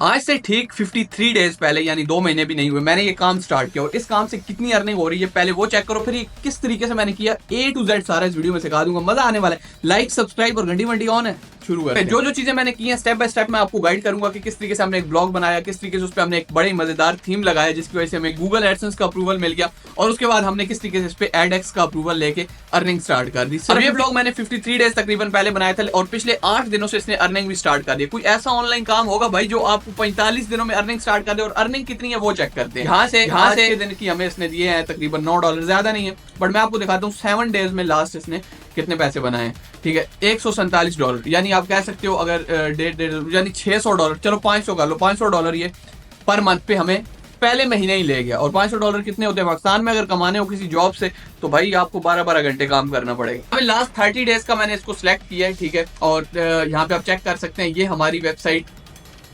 आज से ठीक 53 डेज पहले, यानी 2 महीने भी नहीं हुए, मैंने ये काम स्टार्ट किया और इस काम से कितनी अर्निंग हो रही है पहले वो चेक करो, फिर ये किस तरीके से मैंने किया A to Z सारा इस वीडियो में सिखा दूंगा। मजा आने वाला है। लाइक, सब्सक्राइब और घंटी वंटी ऑन है। शुरू करते हैं। जो चीजें मैंने की हैं स्टेप बाय स्टेप मैं आपको गाइड करूंगा कि किस तरीके से हमने एक ब्लॉग बनाया, किस तरीके से उस पर हमने एक बड़ी मजेदार थीम लगाया जिसकी वजह से हमें गूगल एडसेंस का अप्रूवल मिल गया और उसके बाद हमने किस तरीके से इस पे एडएक्स का अप्रूवल लेके अर्निंग स्टार्ट कर दी। अब ये ब्लॉग मैंने 53 डेज तकरीबन पहले बनाया था और पिछले 8 दिनों से इसने अर्निंग भी स्टार्ट कर दी। कोई ऐसा ऑनलाइन काम होगा भाई जो आपको 45 दिनों में अर्निंग स्टार्ट कर दे, और अर्निंग कितनी है वो चेक करते हैं। यहाँ से दिन की हमें इसने दिए हैं तकरीबन $9, ज्यादा नहीं है बट मैं आपको दिखाता हूँ 7 डेज में लास्ट इसने कितने पैसे बनाए हैं। ठीक है, $147, यानी आप कह सकते हो अगर यानी $600, चलो 500 कर लो, $500 ये पर मंथ पे हमें पहले महीने ही ले गया। और $500 कितने होते हैं पाकिस्तान में अगर कमाने हो किसी जॉब से, तो भाई आपको 12-12 घंटे काम करना पड़ेगा। अभी लास्ट 30 डेज का मैंने इसको सिलेक्ट किया है। ठीक है, और यहाँ पे आप चेक कर सकते हैं, ये हमारी वेबसाइट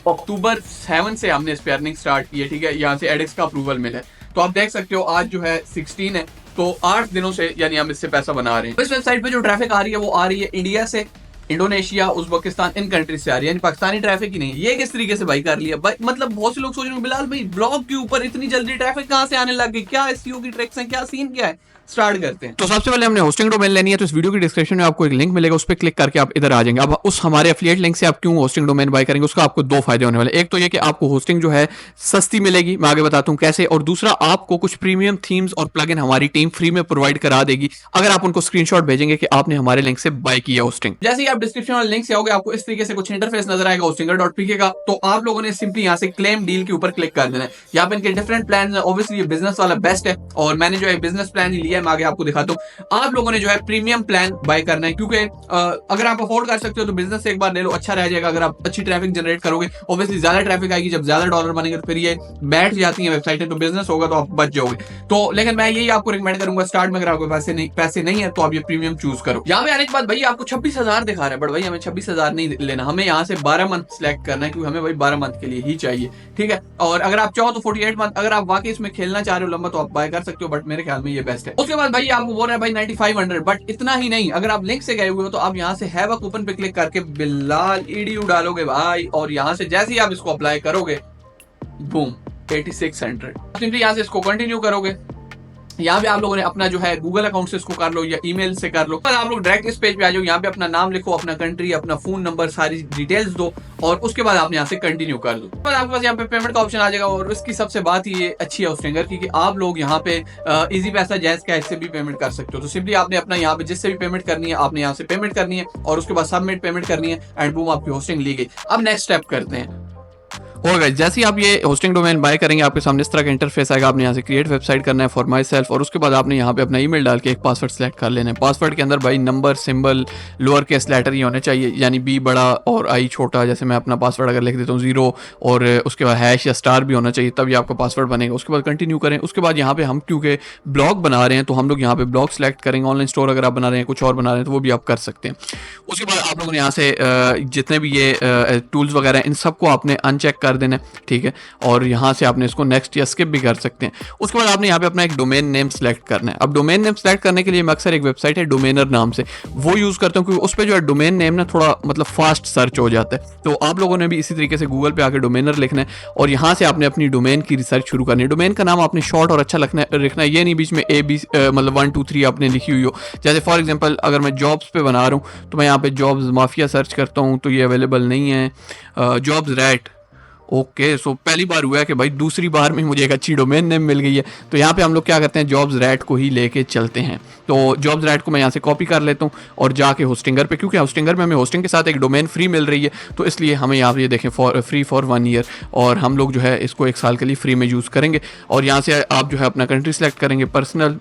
अक्टूबर 7 से हमने इस पे अर्निंग स्टार्ट की है। ठीक है, यहाँ से एडएक्स का अप्रूवल मिला है, तो आप देख सकते हो आज जो है 16 है, तो 8 दिनों से यानी हम इससे पैसा बना रहे हैं। इस वेबसाइट पे जो ट्रैफिक आ रही है वो आ रही है इंडिया से, इंडोनेशिया, उज्बेकिस्तान, इन कंट्रीज से आ रही है, यानी पाकिस्तानी ट्रैफिक ही नहीं है। ये किस तरीके से भाई कर लिया भाई? मतलब बहुत से लोग सोच रहे हैं बिलाल भाई ब्लॉग के ऊपर इतनी जल्दी ट्रैफिक कहां से आने लग गई, क्या एसईओ की ट्रिक्स हैं, क्या सीन क्या है? स्टार्ट करते हैं। तो सबसे पहले हमने होस्टिंग डोमेन लेनी है, तो इस वीडियो की डिस्क्रिप्शन में आपको एक लिंक मिलेगा, उस पर क्लिक करके आप इधर आ जाएंगे। अब उस हमारे एफिलिएट लिंक से आप क्यों होस्टिंग डोमेन बाय करेंगे, उसका आपको 2 फायदे होने वाले। एक तो ये कि आपको होस्टिंग जो है सस्ती मिलेगी, मैं आगे बताता हूं कैसे, और दूसरा आपको कुछ प्रीमियम थीम्स और प्लगइन हमारी टीम फ्री में प्रोवाइड करा देगी अगर आप उनको स्क्रीनशॉट भेजेंगे कि आपने हमारे लिंक से बाय किया होस्टिंग। जैसे ही आप डिस्क्रिप्शन वाले लिंक से आओगे आपको इस तरीके से कुछ इंटरफेस नजर आएगा hostinger.pk का, तो आप लोगों ने सिंपली यहाँ से क्लेम डील के ऊपर क्लिक कर देना है। यहाँ पे इनके डिफरेंट प्लान है, ऑब्वियसली ये बिजनेस वाला बेस्ट है और मैंने जो है बिजनेस प्लान ही लिया है, मैं आगे आपको दिखाता हूँ। आप लोगों ने जो है प्रीमियम प्लान बाय करना है, क्योंकि अगर आप अफोर्ड कर सकते हो तो बिजनेस से एक बार ले लो, अच्छा रह जाएगा। अगर आप अच्छी ट्रैफिक जनरेट करोगे, ऑब्वियसली ज्यादा ट्रैफिक आएगी, जब ज्यादा डॉलर बनेंगे तो फिर ये बैठ जाती है वेबसाइटें, तो बिजनेस होगा तो आप बच जाओगे। तो लेकिन मैं यही आपको रिकमेंड करूंगा स्टार्ट में, अगर आपके पैसे नहीं है तो आप ये प्रीमियम चूज करो। यहाँ पे आने के बाद भाई आपको 26,000 दिखा रहा है, बट भाई हमें 26,000 नहीं लेना, हमें यहाँ से 12 मंथ सिलेक्ट करना है, क्योंकि हमें भाई 12 मंथ के लिए ही चाहिए। ठीक है, और अगर आप चाहो तो 48 मंथ, अगर आप वाकई इसमें खेलना चाह रहे हो लंबा, तो आप बाय कर सकते हो, बट मेरे ख्याल में ये बेस्ट है। उसके बाद भाई आपको बोल रहा है भाई 9500, बट इतना ही नहीं, अगर आप लिंक से गए हुए हो तो आप यहाँ से हैव अ कूपन पे क्लिक करके बिलाल ईडीयू डालोगे भाई, और यहाँ से जैसे ही आप इसको अप्लाई करोगे बूम 8600, सिंपली यहाँ से इसको कंटिन्यू करोगे। यहाँ पे आप लोगों ने अपना जो है गूगल अकाउंट से इसको कर लो या ईमेल से कर लो। आप लोग डायरेक्ट इस पेज पे आ जाओ, यहाँ पे अपना नाम लिखो, अपना कंट्री, अपना फोन नंबर, सारी डिटेल्स दो और उसके बाद आपने यहाँ से कंटिन्यू कर दो। तो आपके पास यहाँ पे पेमेंट का ऑप्शन आ जाएगा। और इसकी सबसे बात ये अच्छी है होस्टिंगर की कि आप लोग यहाँ पे इजी पैसा, जैज कैश से भी पेमेंट कर सकते हो। तो सिंपली आपने अपना यहाँ पे जिससे भी पेमेंट करनी है आपने यहाँ से पेमेंट करनी है और उसके बाद सबमिट पेमेंट करनी है एंड बूम आपकी होस्टिंग ली गई। अब नेक्स्ट स्टेप करते हैं। और गाइस जैसे ही आप ये होस्टिंग डोमेन बाय करेंगे आपके सामने इस तरह का इंटरफेस आएगा। आपने यहाँ से क्रिएट वेबसाइट करना है फॉर माई सेल्फ, और उसके बाद आपने यहाँ पे अपना ईमेल डाल के एक पासवर्ड सेलेक्ट कर लेना है। पासवर्ड के अंदर भाई number, symbol, lower case letter ही होने चाहिए, यानी बी बड़ा और आई छोटा। जैसे मैं अपना पासवर्ड अगर लिख देता हूँ 0 और उसके बाद हैश या स्टार भी होना चाहिए, तभी आपका पासवर्ड बनेगा। उसके बाद कंटिन्यू करें। उसके बाद यहाँ पे हम क्योंकि ब्लॉग बना रहे हैं तो हम लोग यहाँ पे ब्लॉग सेलेक्ट करेंगे। ऑनलाइन स्टोर अगर आप बना रहे हैं, कुछ और बना रहे हैं तो वो भी आप कर सकते हैं। उसके बाद आप लोगों ने यहाँ से जितने भी ये टूल्स वगैरह इन सबको आपने अनचेक कर देना है। ठीक है, और यहाँ से आपने इसको नेक्स्ट या स्किप भी कर सकते हैं। उसके बाद आपने यहाँ पे अपना एक डोमेन नेम सेलेक्ट करना है। अब डोमेन नेम सेलेक्ट करने के लिए मैं अक्सर एक वेबसाइट है डोमेनर नाम से, वो यूज़ करता हूँ, क्योंकि उस पर जो है डोमेन नेम ना थोड़ा मतलब फास्ट सर्च हो जाता है। तो आप लोगों ने भी इसी तरीके से गूगल पे आके डोमेनर लिखना है और यहाँ से आपने अपनी डोमेन की रिसर्च शुरू करनी है। डोमेन का नाम आपने शॉर्ट और अच्छा लिखना है, ये नहीं बीच में AB मतलब 1 2 3 आपने लिखी हुई हो। जैसे फॉर एग्जाम्पल अगर मैं जॉब्स पे बना रहा हूँ तो मैं यहाँ पे जॉब्स माफिया सर्च करता हूँ तो ये अवेलेबल नहीं है। जॉब्स रैट, ओके, सो पहली बार हुआ है कि भाई दूसरी बार में मुझे एक अच्छी डोमेन नेम मिल गई है। तो यहाँ पे हम लोग क्या करते हैं, जॉब्स रैट को ही लेके चलते हैं। तो जॉब्स रैट को मैं यहाँ से कॉपी कर लेता हूँ और जाके होस्टिंगर पे, क्योंकि होस्टिंगर में हमें होस्टिंग के साथ एक डोमेन फ्री मिल रही है, तो इसलिए हमें यहाँ पे ये देखें फ्री फॉर 1 ईयर, और हम लोग जो है इसको 1 साल के लिए फ्री में यूज़ करेंगे। और यहाँ से आप जो है अपना कंट्री सेलेक्ट करेंगे, पर्सनल।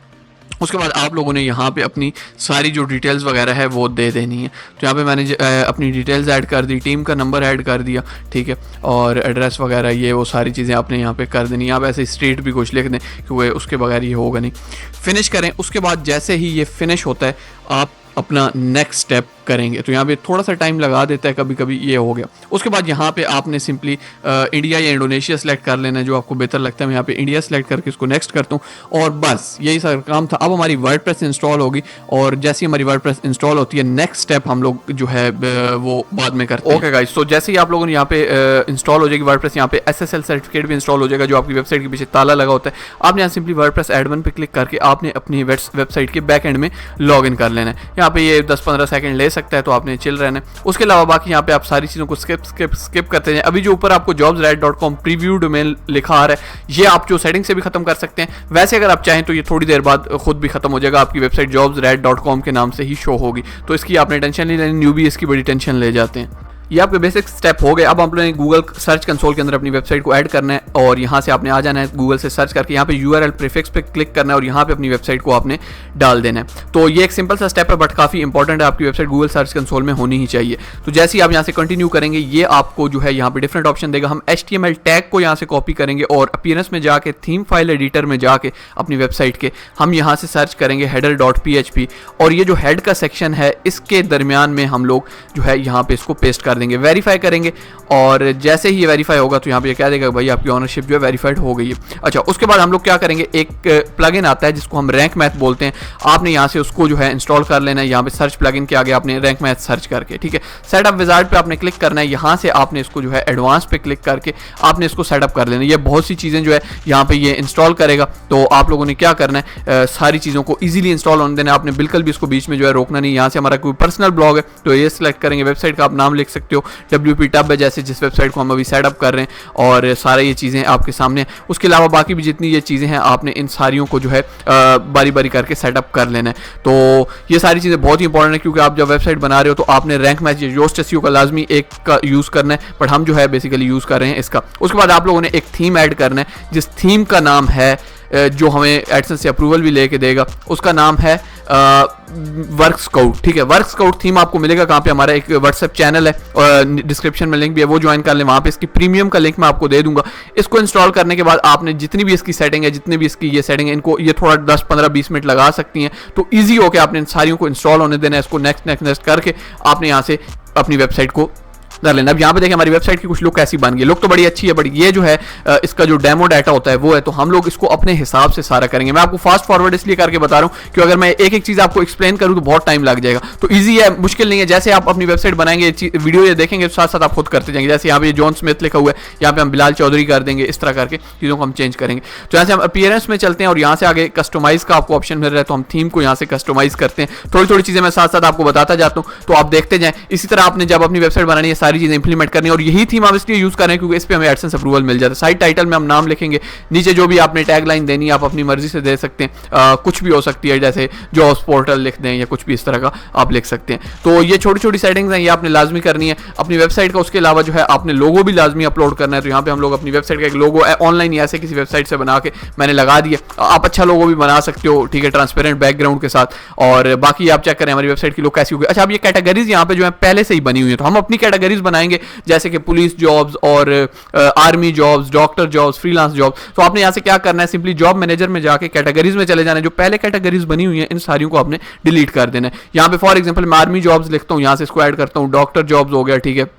उसके बाद आप लोगों ने यहाँ पे अपनी सारी जो डिटेल्स वगैरह है वो दे देनी है। तो यहाँ पे मैंने अपनी डिटेल्स ऐड कर दी, टीम का नंबर ऐड कर दिया, ठीक है, और एड्रेस वगैरह ये वो सारी चीज़ें आपने यहाँ पे कर देनी। आप ऐसे स्ट्रीट भी कुछ लिख दें क्योंकि उसके बगैर ये होगा नहीं। फिनिश करें। उसके बाद जैसे ही ये फिनिश होता है आप अपना नेक्स्ट स्टेप करेंगे। तो यहाँ पे थोड़ा सा टाइम लगा देता है कभी कभी, ये हो गया। उसके बाद यहाँ पे आपने सिंपली इंडिया या इंडोनेशिया सेलेक्ट कर लेना है, जो आपको बेहतर लगता है। मैं यहाँ पे इंडिया सेलेक्ट करके इसको नेक्स्ट करता हूँ और बस यही सारा काम था। अब हमारी वर्डप्रेस इंस्टॉल होगी और जैसे ही हमारी वर्डप्रेस इंस्टॉल होती है नेक्स्ट स्टेप हम लोग जो है वो बाद में करते हैं। ओके गाइस, तो जैसे ही आप लोगों ने यहाँ पे इंस्टॉल हो जाएगी वर्डप्रेस, यहाँ पे SSL सर्टिफिकेट भी इंस्टॉल हो जाएगा जो आपकी वेबसाइट के पीछे ताला लगा होता है। आपने यहाँ सिंपली वर्डप्रेस एडमिन पे क्लिक करके आपने अपनी वेबसाइट के बैक एंड में लॉग इन कर लेना है। यहाँ पे ये 10-15 सेकंड ले सकता है, तो आपने चिल रहना है। उसके अलावा बाकी यहाँ पे आप सारी चीज़ों को स्किप करते हैं। अभी जो ऊपर आपको jobsrat.com प्रीव्यू डोमेन लिखा आ रहा है, ये आप जो सेटिंग से भी खत्म कर सकते हैं। वैसे अगर आप चाहें तो ये थोड़ी देर बाद खुद भी खत्म हो जाएगा, आपकी वेबसाइट jobsrat.com के नाम से ही शो होगी, तो इसकी आपने टेंशन नहीं लेनी। न्यूबी इसकी बड़ी टेंशन ले जाते हैं। ये आपके बेसिक स्टेप हो गए। अब आप लोगों ने गूगल सर्च कंसोल के अंदर अपनी वेबसाइट को ऐड करना है और यहाँ से आपने आ जाना है गूगल से सर्च करके, यहाँ पे URL प्रीफिक्स पे क्लिक करना है और यहाँ पे अपनी वेबसाइट को आपने डाल देना है। तो ये एक सिंपल सा स्टेप है बट काफ़ी इंपॉर्टेंट है, आपकी वेबसाइट गूगल सर्च कंसोल में होनी ही चाहिए। तो जैसे ही आप यहाँ से कंटिन्यू करेंगे, ये आपको जो है यहाँ पे डिफरेंट ऑप्शन देगा। हम HTML टैग को यहाँ से कॉपी करेंगे और अपीयरेंस में जाके थीम फाइल एडिटर में जाके अपनी वेबसाइट के हम यहाँ से सर्च करेंगे header.php और ये जो हेड का सेक्शन है इसके दरमियान में हम लोग जो है यहाँ पे इसको पेस्ट कर देंगे, वेरीफाई करेंगे और जैसे ही ये वेरीफाई होगा तो यहाँ पे कह देगा भाई आपकी ओनरशिप जो है वेरीफाइड हो गई है। अच्छा, उसके बाद हम लोग क्या करेंगे, एक प्लगइन आता है जिसको हम रैंक मैथ बोलते हैं, आपने यहाँ से उसको जो है इंस्टॉल कर लेना है। यहाँ पे सर्च प्लगइन के आगे आपने रैंक मैथ सर्च करके, ठीक है, सेटअप विजार्ड पे आपने क्लिक करना है। यहाँ से आपने इसको जो है एडवांस पे क्लिक करके आपने इसको सेटअप कर लेना है। ये बहुत सी चीज़ें जो है यहाँ पे ये इंस्टॉल करेगा, तो आप लोगों ने क्या करना है, सारी चीज़ों को ईजिली इंस्टॉल होने देना है। आपने बिल्कुल भी इसको बीच में जो है रोकना नहीं। यहाँ से हमारा कोई पर्सनल ब्लॉग है तो ये सिलेक्ट करेंगे, वेबसाइट का आप नाम लिख सकते हो, WP टब है जैसे जिस वेबसाइट को हम अभी सेटअप कर रहे हैं, और सारा ये चीज़ें आपके सामने हैं। उसके अलावा बाकी भी जितनी ये चीज़ें हैं आपने इन सारियों को जो है बारी बारी करके सेटअप कर लेना है। तो ये सारी चीज़ें बहुत ही इंपॉर्टेंट है क्योंकि आप जब वेबसाइट बना रहे हो तो आपने रैंक मैथ योस्ट एसईओ का लाजमी एक का यूज़ करना है, बट हम जो है बेसिकली यूज़ कर रहे हैं इसका। उसके बाद आप लोगों ने एक थीम ऐड करना है जिस थीम का नाम है, जो हमें एडसेंस से अप्रूवल भी लेके देगा, उसका नाम है वर्क स्काउट। ठीक है, वर्क स्काउट थीम आपको मिलेगा कहाँ पे, हमारा एक व्हाट्सएप चैनल है और डिस्क्रिप्शन में लिंक भी है, वो ज्वाइन कर लें। वहाँ पे इसकी प्रीमियम का लिंक मैं आपको दे दूंगा। इसको इंस्टॉल करने के बाद आपने जितनी भी इसकी सेटिंग है, जितनी भी इसकी ये सेटिंग है, इनको ये थोड़ा 10-15-20 मिनट लगा सकती हैं। तो ईजी हो के आपने इन सारियों को इंस्टॉल होने देना है। इसको नेक्स्ट करके आपने यहाँ से अपनी वेबसाइट को कर लेना। अब यहाँ पे देखें हमारी वेबसाइट की कुछ लुक कैसी बन गई। लुक तो बड़ी अच्छी है, बट ये जो है इसका जो डेमो डाटा होता है वो है, तो हम लोग इसको अपने हिसाब से सारा करेंगे। मैं आपको फास्ट फॉरवर्ड इसलिए करके बता रहा हूँ कि अगर मैं एक एक चीज़ आपको एक्सप्लेन करूँ तो बहुत टाइम लग जाएगा। तो ईजी है, मुश्किल नहीं है। जैसे आप अपनी वेबसाइट बनाएंगे, वीडियो ये देखेंगे, साथ साथ आप खुद करते जाएंगे। जैसे यहाँ पे जॉन स्मिथ लिखा हुआ है, यहाँ पे हम बिलाल चौधरी कर देंगे। इस तरह करके चीज़ों को हम चेंज करेंगे। तो यहाँ से हम अपीयरेंस में चलते हैं और यहाँ से आगे कस्टमाइज का आपको ऑप्शन मिल रहा है, तो हम थीम को यहाँ से कस्टमाइज करते हैं। थोड़ी थोड़ी चीज़ें मैं साथ साथ आपको बताता जाता हूँ, तो आप देखते जाएं। इसी तरह आपने जब अपनी वेबसाइट बनानी है, सारी चीज़ें इंप्लीमेंट करनी है, और यही थीम हम इसलिए यूज कर रहे हैं क्योंकि इस पे हमें एडसेंस अप्रूवल मिल जाता है। साइट टाइटल में हम नाम लिखेंगे, नीचे जो भी आपने टैग लाइन देनी है आप अपनी मर्जी से दे सकते हैं। कुछ भी हो सकती है, जैसे जॉब्स पोर्टल लिख दें या कुछ भी इस तरह का आप लिख सकते हैं। तो ये छोटी छोटी सेटिंग्स हैं, ये आपने लाजमी करनी है अपनी वेबसाइट का। उसके अलावा जो है आपने लोगो भी लाजमी अपलोड करना है। तो यहाँ पे हम लोग अपनी वेबसाइट का एक लोगो ऑनलाइन ही ऐसे किसी वेबसाइट से बना के मैंने लगा दिया। आप अच्छा लोगो भी बना सकते हो, ठीक है, ट्रांसपेरेंट बैकग्राउंड के साथ। और बाकी आप चेक करें हमारी वेबसाइट की लोग कैसी होगी। अच्छा, अब ये कैटेगरीज यहाँ पे जो है पहले से ही बनी हुई है, तो हम अपनी कैटेगरीज बनाएंगे, जैसे कि पुलिस जॉब्स और army jobs, doctor jobs, freelance jobs. तो आपने यहाँ से क्या करना है, सिंपली जॉब मैनेजर में जाके कैटेगरीज में चले जाना है। जो पहले कैटेगरीज बनी हुई हैं इन सारियों को आपने डिलीट कर देना है। यहाँ पे फॉर एग्जांपल मैं आर्मी जॉब्स लिखता हूँ, यहाँ से इसको ऐड करता हूँ, डॉक्टर जॉब्स हो गया, ठीक है।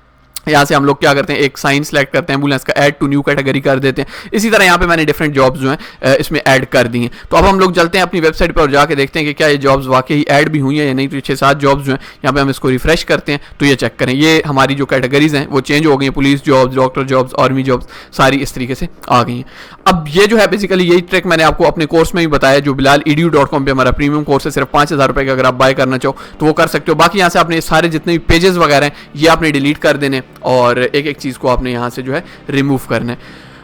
यहाँ से हम लोग क्या करते हैं, एक साइन सेलेक्ट करते हैं, एम्बुलेंस का ऐड टू न्यू कैटेगरी कर देते हैं। इसी तरह यहाँ पे मैंने डिफरेंट जॉब्स जो हैं इसमें ऐड कर दी हैं। तो अब हम लोग चलते हैं अपनी वेबसाइट पर और जाके देखते हैं कि क्या ये जॉब्स वाकई ऐड भी हुई हैं या नहीं। तो ये 6-7 जॉब्स जो हैं यहाँ पे हम इसको रिफ्रेश करते हैं, तो ये चेक करें, ये हमारी जो कैटेगरीज हैं वो चेंज हो गई हैं। Police jobs, doctor jobs, army jobs सारी इस तरीके से आ गई हैं। अब ये जो है बेसिकली यही ट्रिक मैंने आपको अपने कोर्स में भी बताया, जो bilaaledu.com पे हमारा प्रीमियम कोर्स है। सिर्फ 5000 रुपये का अगर आप बाय करना चाहो तो वो कर सकते हो। बाकी यहाँ से आपने सारे जितने भी पेजेस वगैरह हैं ये आपने डिलीट कर देने और एक चीज़ को आपने यहाँ से जो है रिमूव करना है।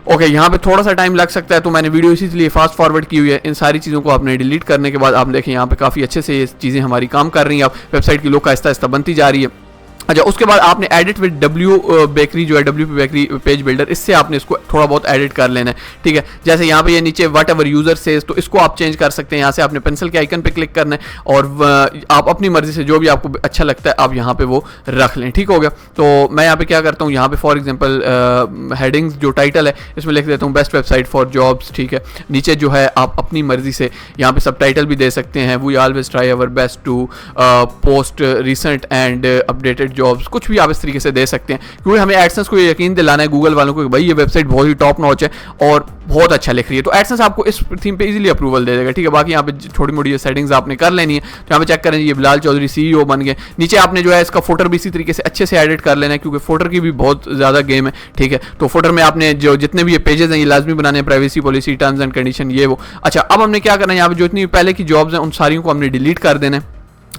ओके, यहाँ पे थोड़ा सा टाइम लग सकता है, तो मैंने वीडियो इसीलिए फास्ट फॉरवर्ड की हुई है। इन सारी चीज़ों को आपने डिलीट करने के बाद आप देखें यहाँ पे काफ़ी अच्छे से ये चीज़ें हमारी काम कर रही हैं। आप वेबसाइट की लुक आहिस्ता आहिस्ता बनती जा रही है। अच्छा, उसके बाद आपने एडिट विद डब्ल्यू बेकरी जो है, WP बेकरी पेज बिल्डर, इससे आपने इसको थोड़ा बहुत एडिट कर लेना है, ठीक है। जैसे यहाँ पे ये नीचे वट एवर यूजर सेज, तो इसको आप चेंज कर सकते हैं। यहाँ से आपने पेंसिल के आइकन पे क्लिक करना है और आप अपनी मर्जी से जो भी आपको अच्छा लगता है आप यहाँ पे वो रख लें, ठीक हो गया। तो मैं यहाँ पे क्या करता हूँ, यहाँ पे फॉर एग्जाम्पल हेडिंग्स जो टाइटल है इसमें लिख देता हूँ बेस्ट वेबसाइट फॉर जॉब्स, ठीक है। नीचे जो है आप अपनी मर्जी से यहाँ पे सब टाइटल भी दे सकते हैं, we always try our best to post recent and updated jobs, कुछ भी आप इस तरीके से दे सकते हैं, क्योंकि हमें एडसेंस को यकीन दिलाना है गूगल वालों को कि भाई ये वेबसाइट बहुत ही टॉप नॉच है और बहुत अच्छा लिख रही है। तो एडसेंस आपको इस थीम पे इजीली अप्रूवल दे देगा, ठीक है। बाकी यहाँ पे छोटी मोटी सेटिंग्स आपने कर लेनी है। तो यहाँ पे चेक करें, ये बिलाल चौधरी CEO बन गए। नीचे आपने जो है इसका फोटर भी इसी तरीके से अच्छे से एडिट कर लेना है, क्योंकि फोटर की भी बहुत ज़्यादा गेम है, ठीक है। तो फोटर में आपने जो जितने भी ये पेजेस हैं ये लाजमी बनाने हैं, privacy policy, terms and condition, ये वो। अच्छा, अब हमने क्या करना है, यहाँ पे जो इतनी पहले की जॉब्स हैं उन सारियों को हमने डिलीट कर देना है।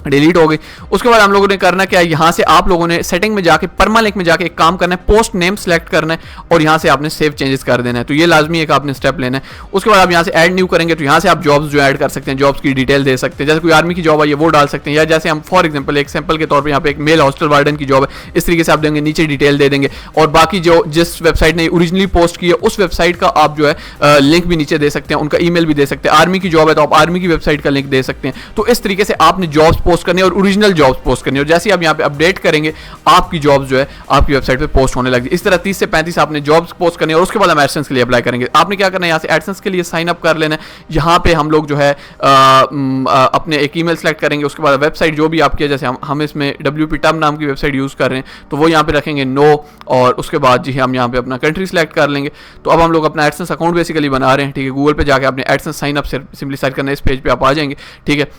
डिलीट हो गई। उसके बाद हम लोगों ने करना क्या है, यहाँ से आप लोगों ने सेटिंग में जाके परमालिंक में जाके एक काम करना है, पोस्ट नेम सेलेक्ट करना है और यहाँ से आपने सेव चेंजेस कर देना है। तो ये लाजमी है कि आपने स्टेप लेना है। उसके बाद आप यहाँ से ऐड न्यू करेंगे, तो यहाँ से आप जॉब्स जो ऐड कर सकते हैं, जॉब्स की डिटेल दे सकते हैं। जैसे कोई आर्मी की जॉब है ये वो डाल सकते हैं, या जैसे हम फॉर एग्जाम्पल एक सैंपल के तौर पर यहाँ पे एक मेल हॉस्टल वार्डन की जॉब है, इस तरीके से आप देंगे, नीचे डिटेल दे देंगे। और बाकी जो जिस वेबसाइट ने ओरिजिनली पोस्ट की है उस वेबसाइट का आप जो है लिंक भी नीचे दे सकते हैं, उनका ईमेल भी दे सकते हैं। आर्मी की जॉब है तो आप आर्मी की वेबसाइट का लिंक दे सकते हैं। तो इस तरीके से आपने जॉब्स पोस्ट करने और ओरिजिनल जॉब्स पोस्ट करनी, और जैसे आप यहाँ पे अपडेट करेंगे आपकी जॉब्स जो है आपकी वेबसाइट पे पोस्ट होने लगी। इस तरह 30 से 35 आपने जॉब्स पोस्ट करनी है और उसके बाद हम एडसेंस के लिए अप्लाई करेंगे। आपने क्या करना है, यहाँ से एडसेंस के लिए साइन अप कर लेना है। यहाँ पे हम लोग जो है अपने एक ईमेल सेलेक्ट करेंगे, उसके बाद वेबसाइट जो भी आपकी है, जैसे हम इसमें WP टर्म नाम की वेबसाइट यूज़ कर रहे हैं तो वो यहाँ पे रखेंगे नो, और उसके बाद जी हम यहाँ पे अपना कंट्री सेलेक्ट कर लेंगे। तो अब हम लोग अपना एडसेंस अकाउंट बेसिकली बना रहे हैं, ठीक है। गूगल पे जाके आपने AdSense sign up simply search करना है, इस पेज पे आप आ जाएंगे, ठीक है।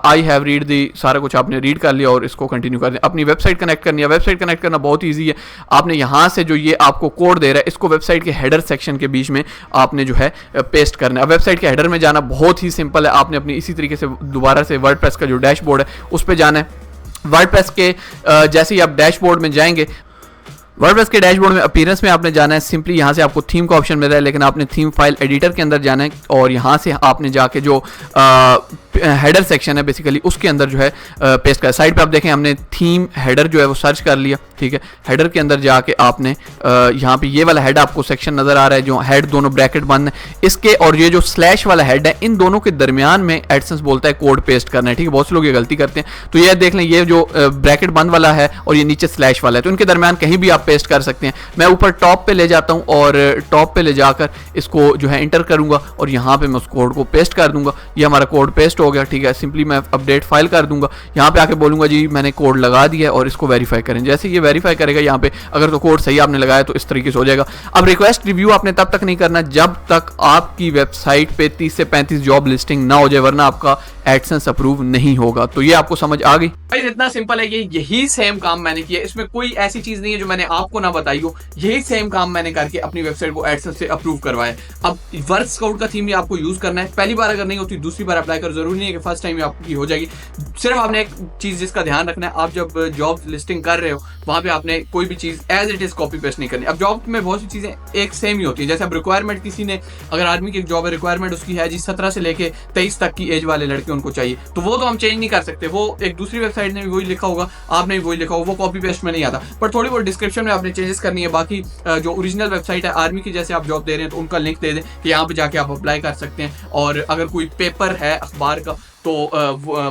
आई हैव रीड दी, सारा कुछ आपने रीड कर लिया और इसको कंटिन्यू कर दें। अपनी वेबसाइट कनेक्ट करनी है। वेबसाइट कनेक्ट करना बहुत ईजी है। आपने यहाँ से जो ये आपको कोड दे रहा है इसको वेबसाइट के हेडर सेक्शन के बीच में आपने जो है पेस्ट करना है। अब वेबसाइट के हेडर में जाना बहुत ही सिंपल है। आपने अपनी इसी तरीके से दोबारा से वर्डप्रेस का जो डैशबोर्ड है उस पर जाना है। वर्डप्रेस के जैसे ही आप डैशबोर्ड में जाएंगे, वर्डप्रेस के डैशबोर्ड में अपीयरेंस में आपने जाना है। सिंपली यहाँ से आपको थीम का ऑप्शन मिल रहा है, लेकिन आपने थीम फाइल एडिटर के अंदर जाना है और यहाँ से आपने जाके जो हेडर सेक्शन है बेसिकली उसके अंदर जो है पेस्ट कर। साइड पे आप देखें हमने थीम हेडर जो है वो सर्च कर लिया, ठीक है। हेडर के अंदर जाके आपने यहाँ पे ये वाला हेड आपको सेक्शन नजर आ रहा है, जो हेड दोनों ब्रैकेट बंद है इसके, और ये जो स्लैश वाला हेड है इन दोनों के दरमियान में एडसेंस बोलता है कोड पेस्ट करना है, ठीक है। बहुत से लोग ये गलती करते हैं। तो ये देख लें, ये जो ब्रैकेट बंद वाला है और ये नीचे स्लैश वाला है, तो इनके दरमियान कहीं भी आप पेस्ट कर सकते हैं। मैं ऊपर टॉप पे ले जाता हूँ और टॉप पे ले जाकर इसको जो है इंटर करूंगा और यहाँ पे मैं उस कोड को पेस्ट कर दूंगा। ये हमारा कोड पेस्ट हो गया, ठीक है। सिंपली मैं अपडेट फाइल कर दूंगा, यहाँ पे आके बोलूंगा जी मैंने कोड लगा दिया और इसको वेरीफाई करें। जैसे ये वेरीफाई करेगा यहाँ पे, अगर तो कोड सही आपने लगाया तो इस तरीके से हो जाएगा। अब रिक्वेस्ट रिव्यू आपने तब तक नहीं करना जब तक आपकी वेबसाइट पे 30 से 35 जॉब लिस्टिंग ना हो जाए, वरना आपका एडसेंस अप्रूव नहीं होगा। तो ये आपको समझ आ गई। भाई इतना सिंपल है, ये यही सेम काम मैंने किया। इसमें कोई ऐसी चीज नहीं है जो मैंने आपको ना बताई हो। यही सेम काम मैंने करके अपनी वेबसाइट को एडसेंस से अप्रूव करवाया। अब वर्क स्काउट का थीम भी आपको यूज करना है। पहली बार अगर नहीं होती दूसरी बार अप्लाई कर, जरूरी नहीं है कि फर्स्ट टाइम आपकी हो जाएगी। सिर्फ आपने एक चीज जिसका ध्यान रखना है, आप जब जॉब लिस्टिंग कर रहे हो वहां पे आपने कोई भी चीज as it is copy paste नहीं करनी। अब जॉब में बहुत सी चीजें एक सेम ही होती है। जैसे अब रिक्वायरमेंट किसी ने, अगर आर्मी की एक जॉब है, रिक्वायरमेंट उसकी है जी 17 से लेके 23 तक की एज वाले लड़के उनको चाहिए, तो वो तो हम चेंज नहीं कर सकते। वो एक दूसरी वेबसाइट ने भी वही लिखा होगा, आपने भी वही लिखा होगा, वो कॉपी पेस्ट में नहीं आता। पर थोड़ी बहुत डिस्क्रिप्शन में आपने चेंजेस करनी है। बाकी जो ओरिजिनल वेबसाइट है आर्मी की, जैसे आप जॉब दे रहे हैं तो उनका लिंक दे दें कि यहाँ पे जाके आप अप्लाई कर सकते हैं। और अगर कोई पेपर है अखबार का तो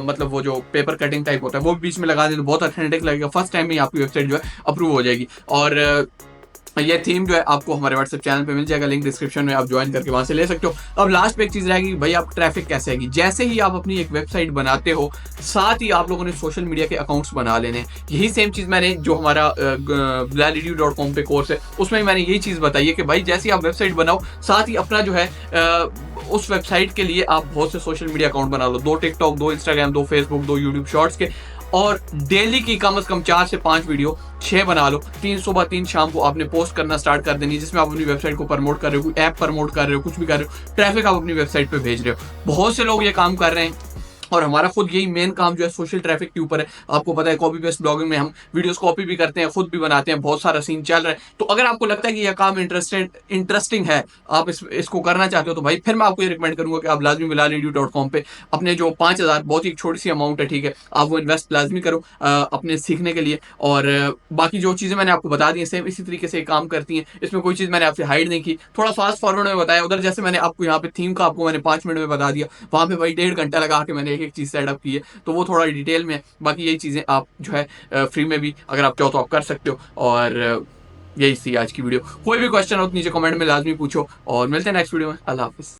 मतलब वो जो पेपर कटिंग टाइप होता है वो बीच में लगा दें तो बहुत ऑथेंटिक लगेगा। फर्स्ट टाइम में आपकी वेबसाइट जो है अप्रूव हो जाएगी। और ये थीम जो है आपको हमारे व्हाट्सएप चैनल पे मिल जाएगा, लिंक डिस्क्रिप्शन में, आप ज्वाइन करके वहां से ले सकते हो। अब लास्ट पे एक चीज रहेगी, भाई आप ट्रैफिक कैसे आएगी। जैसे ही आप अपनी एक वेबसाइट बनाते हो साथ ही आप लोगों ने सोशल मीडिया के अकाउंट्स बना लेने। यही सेम चीज मैंने जो हमारा bilality.com पे कोर्स है उसमें मैंने यही चीज बताई है कि भाई जैसे ही आप वेबसाइट बनाओ साथ ही अपना जो है उस वेबसाइट के लिए आप बहुत से सोशल मीडिया अकाउंट बना लो, 2 TikTok, 2 Instagram, 2 Facebook, 2 YouTube shorts के, और डेली की कम से कम 4 से 5 वीडियो 6 बना लो। 3 सुबह 3 शाम को आपने पोस्ट करना स्टार्ट कर देनी, जिसमें आप अपनी वेबसाइट को प्रमोट कर रहे हो, कोई ऐप प्रमोट कर रहे हो, कुछ भी कर रहे हो, ट्रैफिक आप अपनी वेबसाइट पे भेज रहे हो। बहुत से लोग ये काम कर रहे हैं और हमारा खुद यही मेन काम जो है सोशल ट्रैफिक के ऊपर है। आपको पता है कॉपी पेस्ट ब्लॉगिंग में हम वीडियोस कॉपी भी करते हैं, खुद भी बनाते हैं, बहुत सारा सीन चल रहा है। तो अगर आपको लगता है कि यह काम इंटरेस्टिंग है, आप इसको करना चाहते हो, तो भाई फिर मैं आपको ये रिकमेंड करूंगा कि आप लाजमी bilalnedu.com पे अपने जो 5,000 बहुत ही छोटी सी अमाउंट है, ठीक है, आप वो इन्वेस्ट लाजमी करो अपने सीखने के लिए। और बाकी जो चीज़ें मैंने आपको बता दी हैं सेम इसी तरीके से काम करती हैं। इसमें कोई चीज़ मैंने आपसे हाइड नहीं की, थोड़ा फास्ट फॉरवर्ड में बताया। उधर जैसे मैंने आपको यहाँ पे थीम का आपको मैंने 5 मिनट में बता दिया, वहाँ पे भाई 1.5 घंटा लगा के मैंने एक चीज़ सेटअप की है, तो वो थोड़ा डिटेल में है। बाकी यही चीज़ें आप जो है फ्री में भी अगर आप चाहो तो आप कर सकते हो। और यही थी आज की वीडियो। कोई भी क्वेश्चन हो तो नीचे कमेंट में लाजमी पूछो, और मिलते हैं नेक्स्ट वीडियो में। अल्लाह हाफिज़।